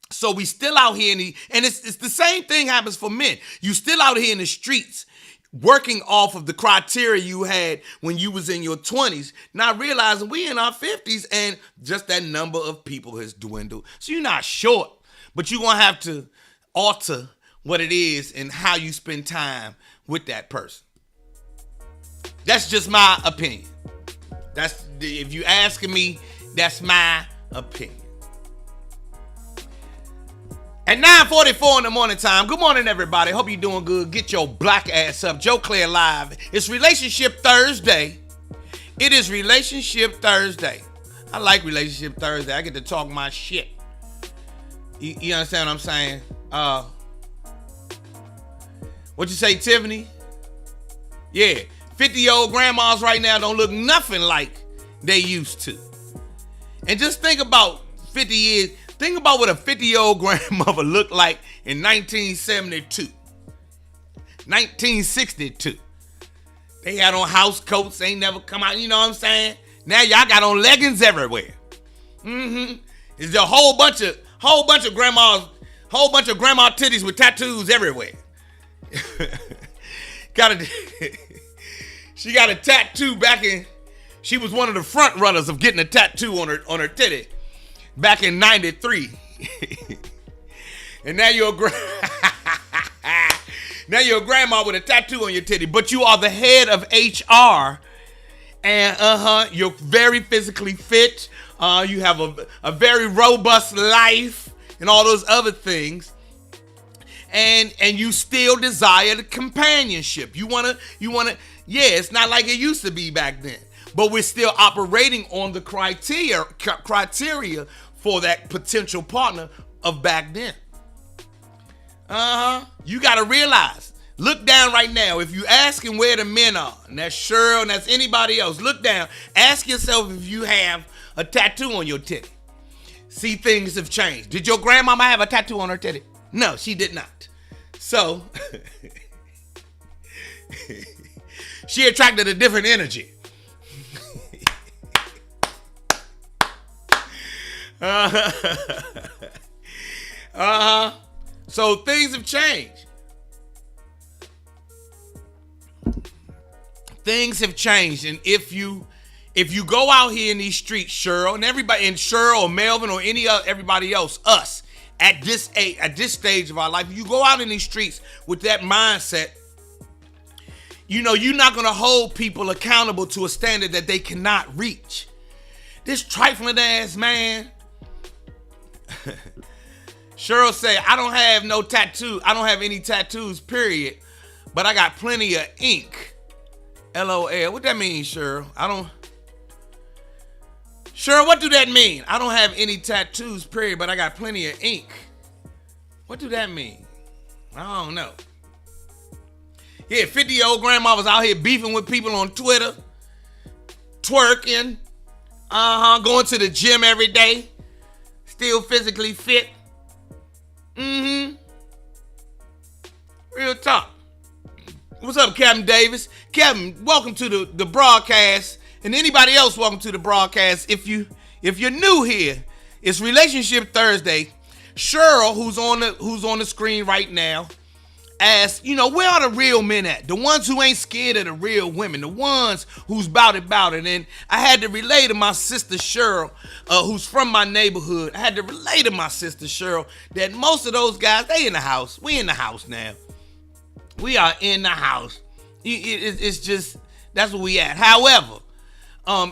So we still out here, and it's the same thing happens for men. You still out here in the streets working off of the criteria you had when you was in your 20s, not realizing we in our 50s and just that number of people has dwindled. So you're not short, but you're going to have to alter what it is and how you spend time with that person. That's just my opinion. If you asking me, that's my opinion. At 9:44 in the morning time, good morning, everybody. Hope you're doing good. Get your black ass up. Joe Clair live. It's Relationship Thursday. It is Relationship Thursday. I like Relationship Thursday. I get to talk my shit. You understand what I'm saying? What you say, Tiffany? Yeah, 50-year-old grandmas right now don't look nothing like they used to. And just think about 50 years. Think about what a 50-year-old grandmother looked like in 1972. 1962. They had on house coats, ain't never come out, you know what I'm saying? Now y'all got on leggings everywhere. There's a whole bunch of grandma titties with tattoos everywhere. She got a tattoo back in, she was one of the front runners of getting a tattoo on her titty back in 93. And now you're a grandma with a tattoo on your titty, but you are the head of HR, and you're very physically fit. You have a very robust life and all those other things. And you still desire the companionship. You wanna, it's not like it used to be back then. But we're still operating on the criteria for that potential partner of back then. You got to realize, look down right now. If you asking where the men are, and that's Cheryl and that's anybody else, look down. Ask yourself if you have a tattoo on your titty. See, things have changed. Did your grandmama have a tattoo on her titty? No, she did not. So, she attracted a different energy. So things have changed. Things have changed, and if you go out here in these streets, Cheryl and everybody, and Cheryl or Melvin or everybody else, us at this age, at this stage of our life, you go out in these streets with that mindset. You know you're not gonna hold people accountable to a standard that they cannot reach. This trifling ass man. Cheryl say, I don't have no tattoo. I don't have any tattoos, period. But I got plenty of ink. LOL. What that mean, Cheryl? Cheryl, what do that mean? I don't have any tattoos, period, but I got plenty of ink. What do that mean? I don't know. Yeah, 50-year-old grandma was out here beefing with people on Twitter. Twerking. Going to the gym every day. Still physically fit. Real talk. What's up, Captain Davis? Captain, welcome to the broadcast. And anybody else, welcome to the broadcast. If you're new here, it's Relationship Thursday. Cheryl, who's on the screen right now, asked, where are the real men at? The ones who ain't scared of the real women, the ones who's bout it. And I had to relay to my sister Cheryl, who's from my neighborhood. I had to relay to my sister Cheryl that most of those guys, they in the house. We in the house now. We are in the house. It's just, that's where we at. However,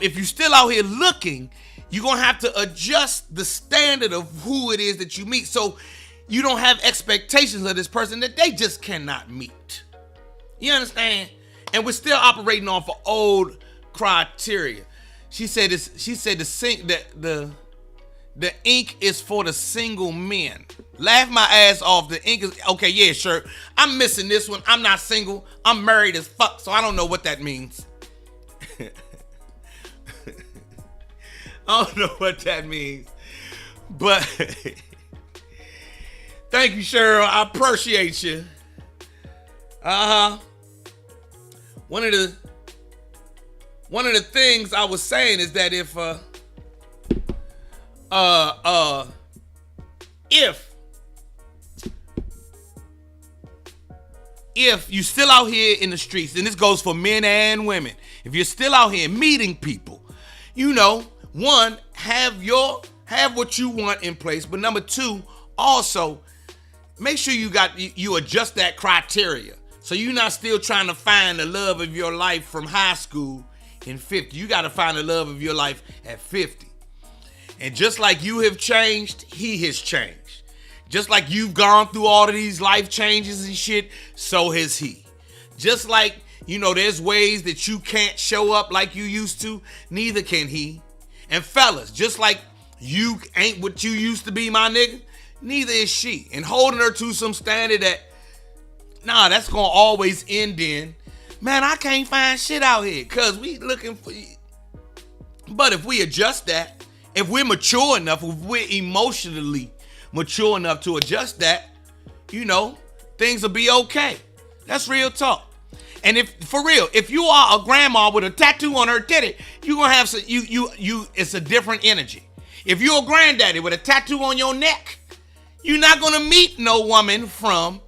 if you're still out here looking, you're going to have to adjust the standard of who it is that you meet. So you don't have expectations of this person that they just cannot meet. You understand? And we're still operating off of old criteria. She said the ink is for the single men. Laugh my ass off. The ink is okay. Yeah, sure. I'm missing this one. I'm not single. I'm married as fuck, so I don't know what that means. I don't know what that means. But thank you, Cheryl. I appreciate you. One of the things I was saying is that if you still out here in the streets, and this goes for men and women, if you're still out here meeting people, one, have what you want in place, but number two, also make sure you adjust that criteria. So you're not still trying to find the love of your life from high school in 50. You got to find the love of your life at 50. And just like you have changed, he has changed. Just like you've gone through all of these life changes and shit, so has he. Just like, there's ways that you can't show up like you used to, neither can he. And fellas, just like you ain't what you used to be, my nigga, neither is she. And holding her to some standard that, that's gonna always end in, man, I can't find shit out here, cause we looking for you. But if we adjust that, if we're mature enough, if we're emotionally mature enough to adjust that, things will be okay. That's real talk. And if you are a grandma with a tattoo on her titty, you're gonna have it's a different energy. If you're a granddaddy with a tattoo on your neck, you're not gonna meet no woman from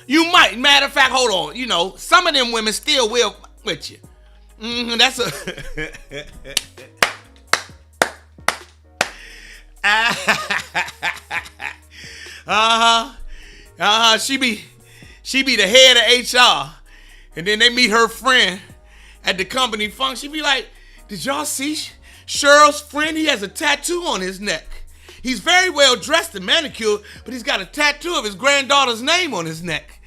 you might. Matter of fact, hold on. Some of them women still will with you. That's a She be the head of HR, and then they meet her friend at the company function. She be like, did y'all see Cheryl's friend? He has a tattoo on his neck. He's very well dressed and manicured, but he's got a tattoo of his granddaughter's name on his neck.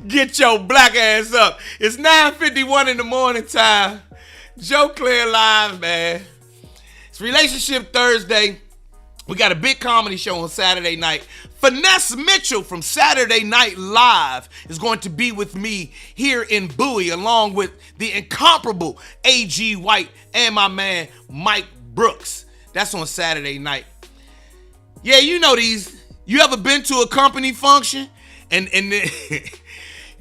Get your black ass up. It's 9:51 in the morning time. Joe Clair live, man. It's Relationship Thursday. We got a big comedy show on Saturday night. Finesse Mitchell from Saturday Night Live is going to be with me here in Bowie, along with the incomparable A.G. White and my man Mike Brooks. That's on Saturday night. Yeah, these. You ever been to a company function and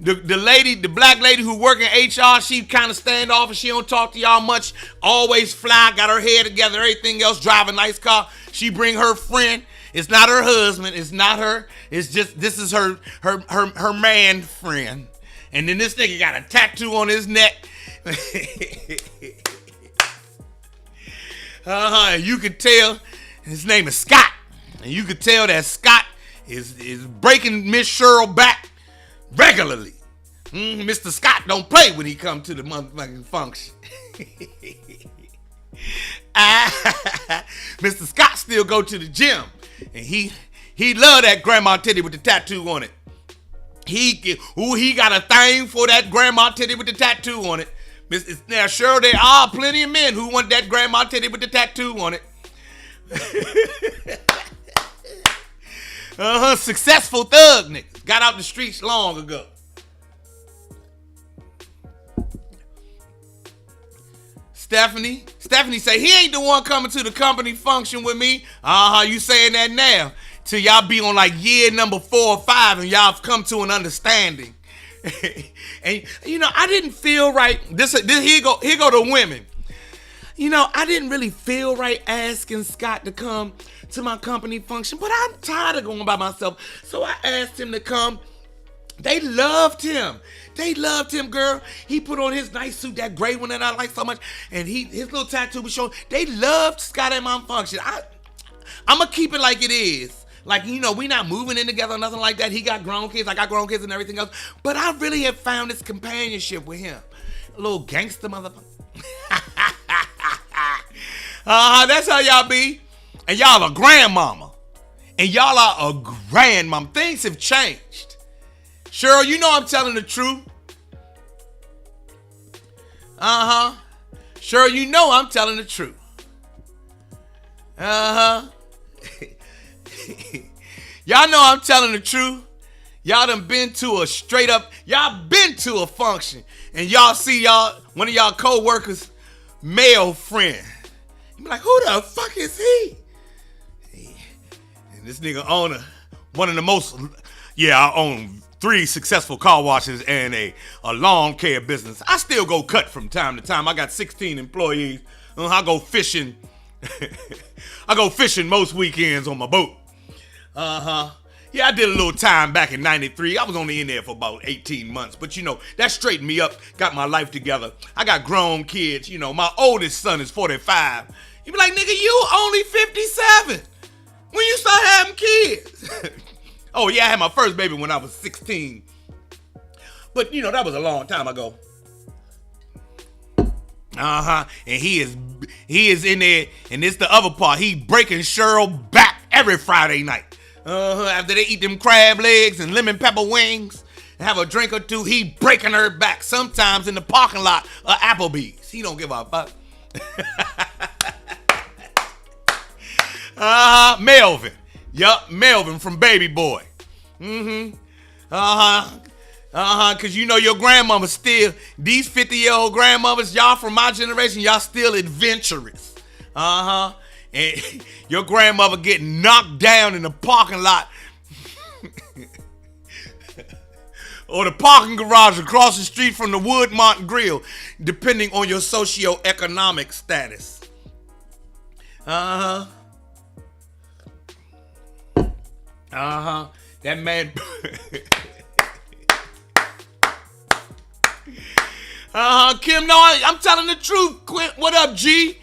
the black lady who work in HR, she kind of standoffish, she don't talk to y'all much, always fly, got her hair together, everything else, drive a nice car. She bring her friend. It's not her husband. It's not her. It's just, this is her man friend. And then this nigga got a tattoo on his neck. You could tell his name is Scott. And you could tell that Scott is breaking Miss Cheryl back regularly. Mr. Scott don't play when he come to the motherfucking function. Mr. Scott still go to the gym, and he love that grandma titty with the tattoo on it. He got a thing for that grandma titty with the tattoo on it. Now, sure, there are plenty of men who want that grandma titty with the tattoo on it. Successful thug niggas got out the streets long ago. Stephanie say he ain't the one coming to the company function with me. You saying that now? Till y'all be on like year number 4 or 5 and y'all come to an understanding. And I didn't feel right. Here go to women. I didn't really feel right asking Scott to come to my company function, but I'm tired of going by myself. So I asked him to come. They loved him. Girl. He put on his nice suit, that gray one that I like so much, and his little tattoo was showing. They loved Scott at my function. I'm going to keep it like it is. Like, we not moving in together or nothing like that. He got grown kids, I got grown kids and everything else. But I really have found this companionship with him. A little gangster motherfucker. That's how y'all be. and y'all a grandmama. And y'all are a grandmama. Things have changed. Cheryl, you know I'm telling the truth. Cheryl, you know I'm telling the truth. Y'all know I'm telling the truth. Y'all done been to a straight up, y'all been to a function, and y'all see one of y'all co-workers, male friend. You be like, who the fuck is he? And this nigga owner, one of the most, I own 3 successful car washes and a lawn care business. I still go cut from time to time. I got 16 employees. I go fishing. I go fishing most weekends on my boat. Yeah, I did a little time back in 93. I was only in there for about 18 months. But, that straightened me up, got my life together. I got grown kids. My oldest son is 45. You be like, nigga, you only 57. When you start having kids? Oh, yeah, I had my first baby when I was 16. But, that was a long time ago. And he is in there, and it's the other part. He breaking Cheryl back every Friday night. After they eat them crab legs and lemon pepper wings and have a drink or two, he breaking her back. Sometimes in the parking lot of Applebee's. He don't give a fuck. Melvin. Yup, Melvin from Baby Boy. Cause your grandmama still, these 50-year-old grandmothers, y'all from my generation, y'all still adventurous. And your grandmother getting knocked down in the parking lot or the parking garage across the street from the Woodmont Grill, depending on your socioeconomic status. That man. Kim, no, I'm telling the truth. Quint, what up, G?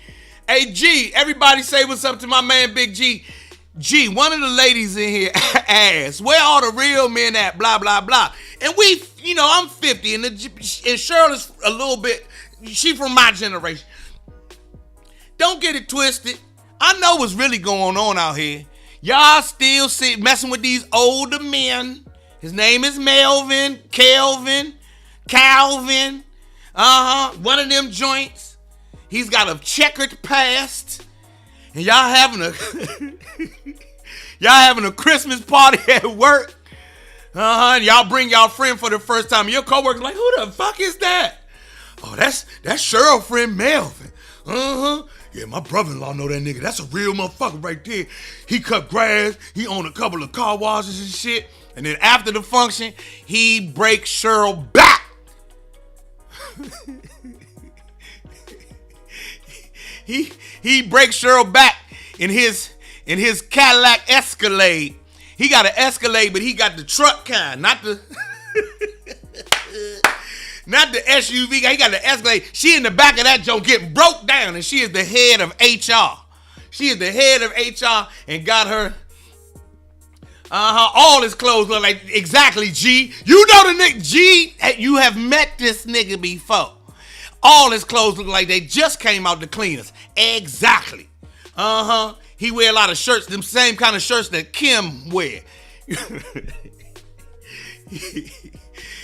Hey, G, everybody say what's up to my man, Big G. G, one of the ladies in here asked, where are the real men at, blah, blah, blah. And I'm 50, and Cheryl is a little bit, she from my generation. Don't get it twisted. I know what's really going on out here. Y'all still messing with these older men. His name is Melvin, Calvin. One of them joints. He's got a checkered past. And y'all having a Christmas party at work. And y'all bring y'all friend for the first time. Your coworker's like, who the fuck is that? Oh, that's Cheryl friend Melvin. Yeah, my brother-in-law know that nigga. That's a real motherfucker right there. He cut grass. He owned a couple of car washes and shit. And then after the function, he breaks Cheryl back. He breaks Cheryl back in his Cadillac Escalade. He got an Escalade, but he got the truck kind, not the SUV. He got the Escalade. She in the back of that joint getting broke down, and she is the head of HR. She is the head of HR and got her. All his clothes look like exactly G. You know the nigga G. You have met this nigga before. All his clothes look like they just came out the cleaners. Exactly. He wear a lot of shirts, them same kind of shirts that Kim wear.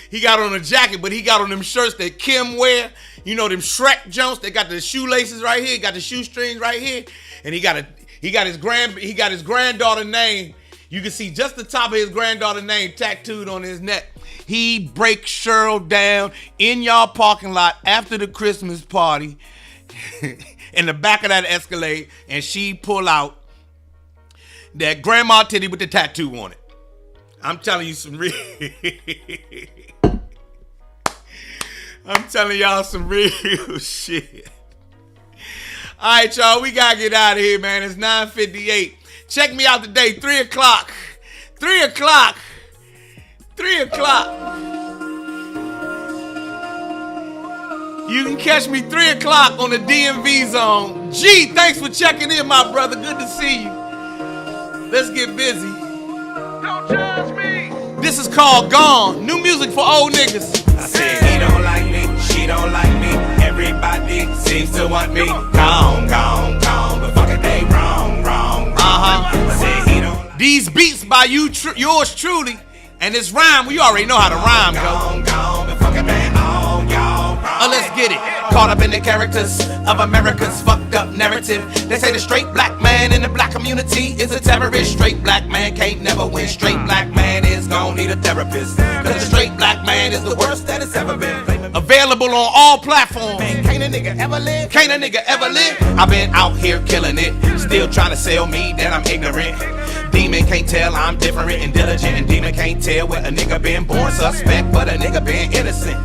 He got on a jacket, but he got on them shirts that Kim wear. You know them Shrek joints. They got the shoelaces right here, got the shoestrings right here, and he got his granddaughter name. You can see just the top of his granddaughter name tattooed on his neck. He breaks Cheryl down in y'all parking lot after the Christmas party in the back of that Escalade, and she pull out that grandma titty with the tattoo on it. I'm telling you some real... I'm telling y'all some real shit. All right, y'all, we gotta get out of here, man. It's 9:58. Check me out today, 3 o'clock. 3 o'clock. 3 o'clock. You can catch me 3 o'clock on the DMV zone. G, thanks for checking in, my brother. Good to see you. Let's get busy. Don't judge me. This is called Gone. New music for old niggas. I said he don't like me, she don't like me. Everybody seems to want me. Gone, gone, gone. But fuck it, they wrong, wrong, wrong. Say he don't. These beats by yours truly, and this rhyme, we already know how the rhyme go. Gone, but fucking man, all y'all wrong. Let's get it. Caught up in the characters of America's fucked up narrative. They say the straight black man in the black community is a terrorist. Straight black man can't never win. Straight black man is gon' need a therapist. Cause the straight black man is the worst that it's ever been. Available on all platforms. Man, can't a nigga ever live? Can't a nigga ever live? I've been out here killing it, still trying to sell me that I'm ignorant. Demon can't tell I'm different and diligent, and demon can't tell where a nigga been born suspect, but a nigga been innocent.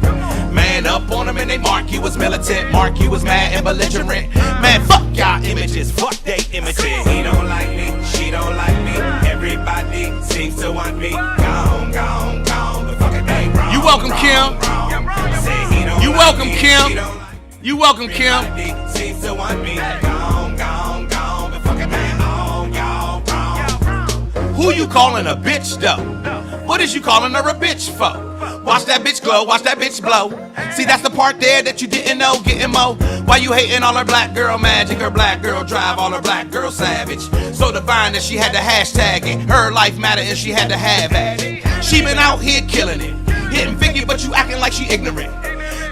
Man up on them and they mark you as militant, mark you as mad and belligerent. Man, fuck y'all images, fuck they images. He don't like me, she don't like me. Everybody seems to want me. Gone, gone, gone. But fuck it, they wrong. You welcome, Kim. Say he don't You like welcome, me, Kim. she don't like me. You welcome, Kim. Everybody seems to want me. Gone, gone, gone. But fuck it, man, all y'all wrong. Who you calling a bitch though? What is you calling her a bitch for? Watch that bitch glow, watch that bitch blow. See, that's the part there that you didn't know, getting mo. Why you hating all her black girl magic, her black girl drive, all her black girl savage. So divine that she had to hashtag it. Her life matter and she had to have at it. She been out here killing it, hitting 50, but you acting like she ignorant.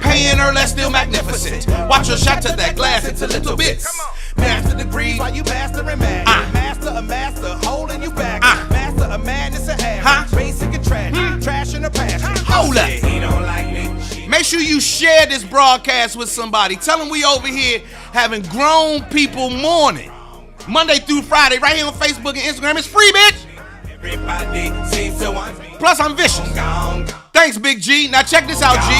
Paying her less, still magnificent. Watch her shatter that glass into little bits. Master degrees while you mastering mad. Master a master, holding you back. Master of madness and average. Basic and tragic. Trash in the passion. Hold up. He don't like me, she Make sure you share this broadcast with somebody. Tell them we over here having grown people morning. Monday through Friday, right here on Facebook and Instagram. It's free, bitch. everybody seems to want me. Plus, I'm vicious. Gone, Thanks, Big G. Now check this out, G.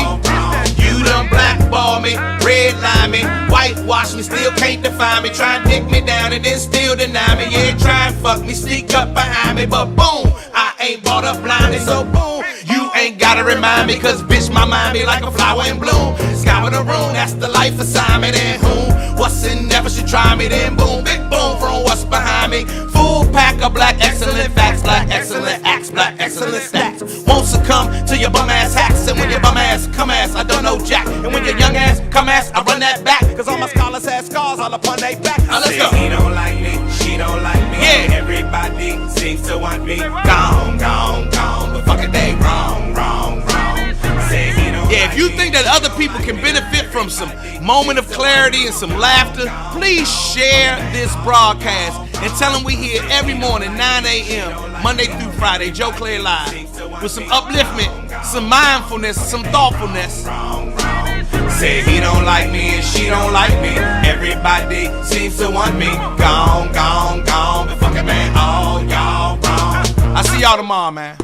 You done blackball me, redline me, whitewash me, still can't define me. Try and dick me down and then still deny me. Yeah, try and fuck me, sneak up behind me, but boom, I ain't bought up blindly, so boom, you ain't gotta remind me, cause bitch, my mind be like a flower in bloom. Sky with a room, that's the life assignment, and whom, what's in never should try me, then boom, big boom from what's behind me. Full pack of black excellent facts, black excellent acts, black excellent stats. Won't succumb to your bum ass hacks, and when your bum ass come ass, I don't know jack. And when your young ass come ass, I run that back, cause all my scholars have scars all upon they back. Now let's go. He don't like me, she don't like me. Yeah. Everybody seems to want me. Gone, gone, gone. But fuck it, they wrong, wrong, wrong. Say he don't Yeah, if like you me. think that other people can benefit from some moment of clarity and some laughter, please share this broadcast and tell them we here every morning, 9 a.m., Monday through Friday, Joe Clair Live, with some upliftment, some mindfulness, some thoughtfulness. Say he don't like me and she don't like me. Everybody seems to want me. Gone, gone, gone. But fuck it, man, all y'all wrong. I'll see y'all tomorrow, man.